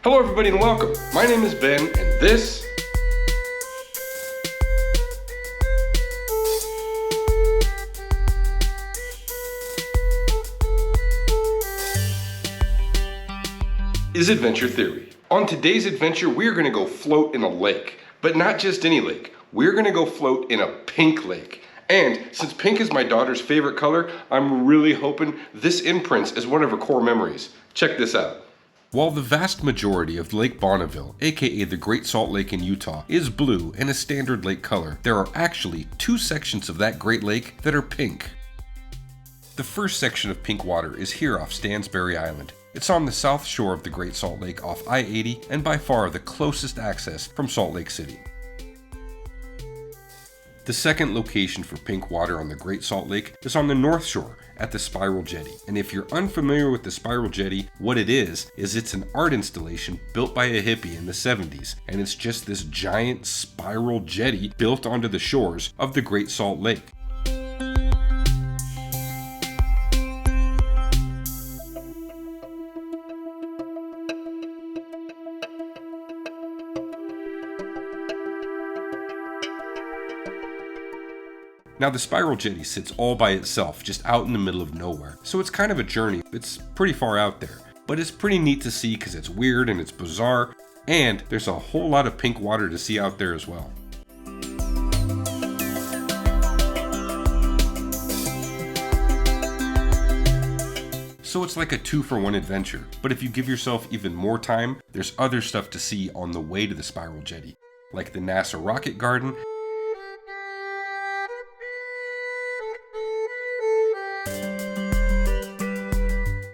Hello everybody and welcome. My name is Ben and this is Adventure Theory. On today's adventure, we're gonna go float in a lake, but not just any lake. We're gonna go float in a pink lake. And since pink is my daughter's favorite color, I'm really hoping this imprints as one of her core memories. Check this out. While the vast majority of Lake Bonneville, aka the Great Salt Lake in Utah, is blue and a standard lake color, there are actually two sections of that Great Lake that are pink. The first section of pink water is here off Stansbury Island. It's on the south shore of the Great Salt Lake off I-80 and by far the closest access from Salt Lake City. The second location for pink water on the Great Salt Lake is on the north shore at the Spiral Jetty. And if you're unfamiliar with the Spiral Jetty, what it is it's an art installation built by a hippie in the 70s. And it's just this giant spiral jetty built onto the shores of the Great Salt Lake. Now the Spiral Jetty sits all by itself, just out in the middle of nowhere. So it's kind of a journey. It's pretty far out there, but it's pretty neat to see because it's weird and it's bizarre, and there's a whole lot of pink water to see out there as well. So it's like a 2-for-1 adventure, but if you give yourself even more time, there's other stuff to see on the way to the Spiral Jetty, like the NASA Rocket Garden,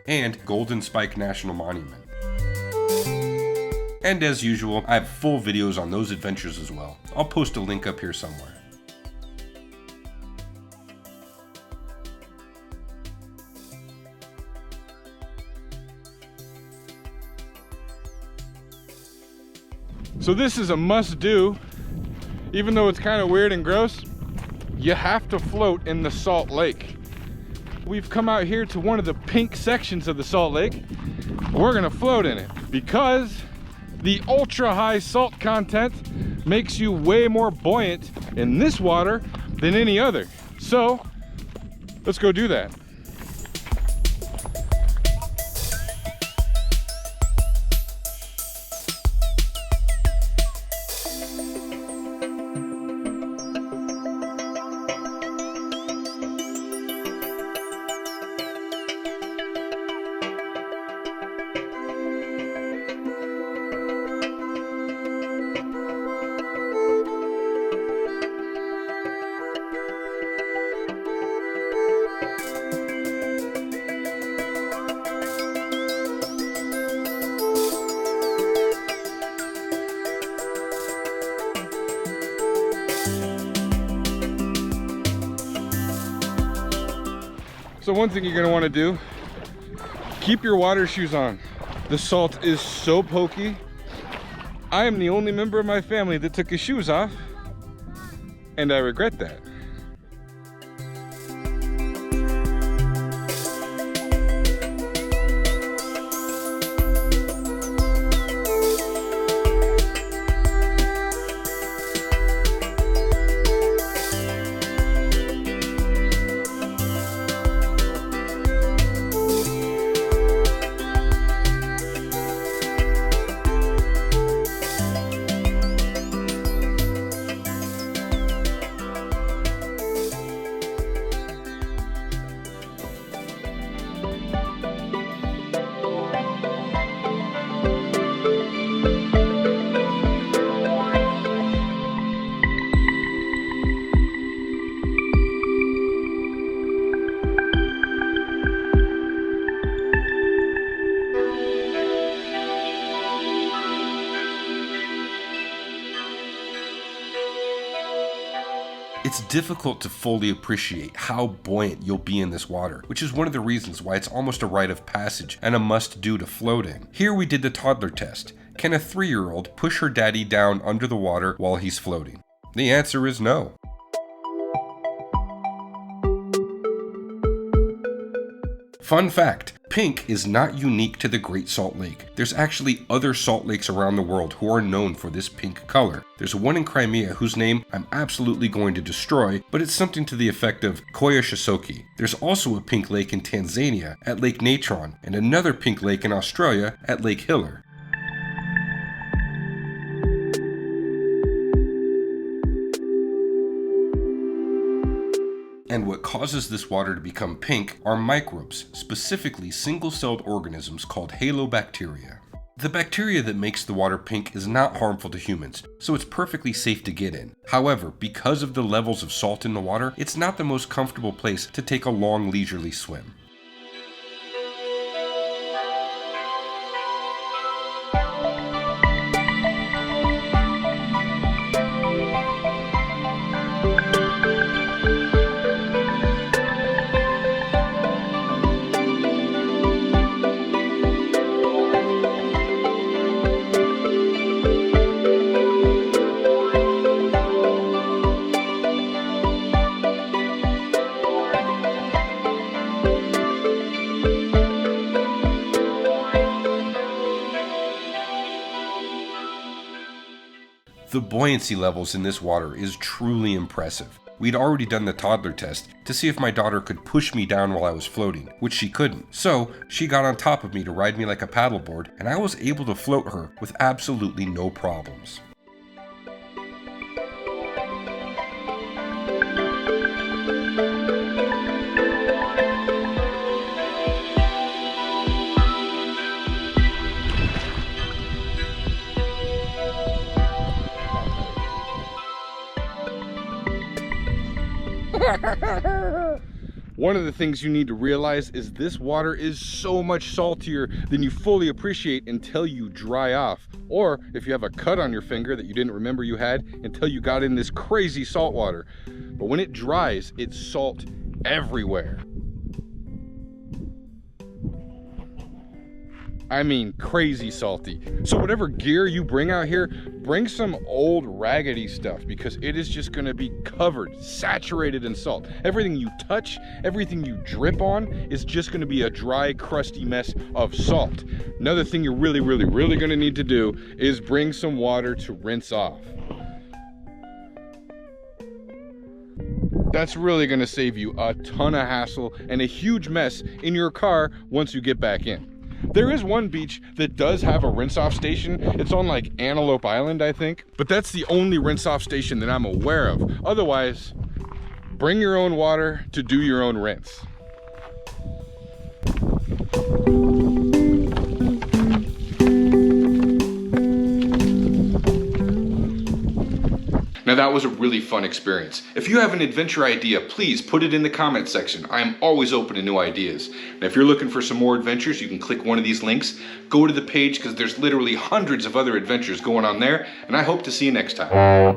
and Golden Spike National Monument. And as usual, I have full videos on those adventures as well. I'll post a link up here somewhere. So this is a must-do. Even though it's kind of weird and gross, you have to float in the Salt Lake. We've come out here to one of the pink sections of the Salt Lake. We're gonna float in it because the ultra high salt content makes you way more buoyant in this water than any other. So let's go do that. So one thing you're gonna wanna do, keep your water shoes on. The salt is so pokey. I am the only member of my family that took his shoes off, and I regret that. It's difficult to fully appreciate how buoyant you'll be in this water, which is one of the reasons why it's almost a rite of passage and a must-do to float in. Here we did the toddler test. Can a 3-year-old push her daddy down under the water while he's floating? The answer is no. Fun fact, Pink is not unique to the Great Salt Lake. There's actually other salt lakes around the world who are known for this pink color. There's one in Crimea whose name I'm absolutely going to destroy, but it's something to the effect of Koyashisoki. There's also a pink lake in Tanzania at Lake Natron, and another pink lake in Australia at Lake Hiller. And what causes this water to become pink are microbes, specifically single-celled organisms called halobacteria. The bacteria that makes the water pink is not harmful to humans, so it's perfectly safe to get in. However, because of the levels of salt in the water, it's not the most comfortable place to take a long leisurely swim. The buoyancy levels in this water is truly impressive. We'd already done the toddler test to see if my daughter could push me down while I was floating, which she couldn't. So she got on top of me to ride me like a paddleboard, and I was able to float her with absolutely no problems. One of the things you need to realize is this water is so much saltier than you fully appreciate until you dry off, or if you have a cut on your finger that you didn't remember you had until you got in this crazy salt water. But when it dries, it's salt everywhere. I mean, crazy salty. So whatever gear you bring out here, bring some old raggedy stuff, because it is just gonna be covered, saturated in salt. Everything you touch, everything you drip on is just gonna be a dry, crusty mess of salt. Another thing you're really gonna need to do is bring some water to rinse off. That's really gonna save you a ton of hassle and a huge mess in your car once you get back in. There is one beach that does have a rinse-off station. It's on like Antelope Island, I think. But that's the only rinse-off station that I'm aware of. Otherwise, bring your own water to do your own rinse. Now that was a really fun experience. If you have an adventure idea, please put it in the comment section. I'm always open to new ideas. And if you're looking for some more adventures, you can click one of these links, go to the page, because there's literally hundreds of other adventures going on there, and I hope to see you next time.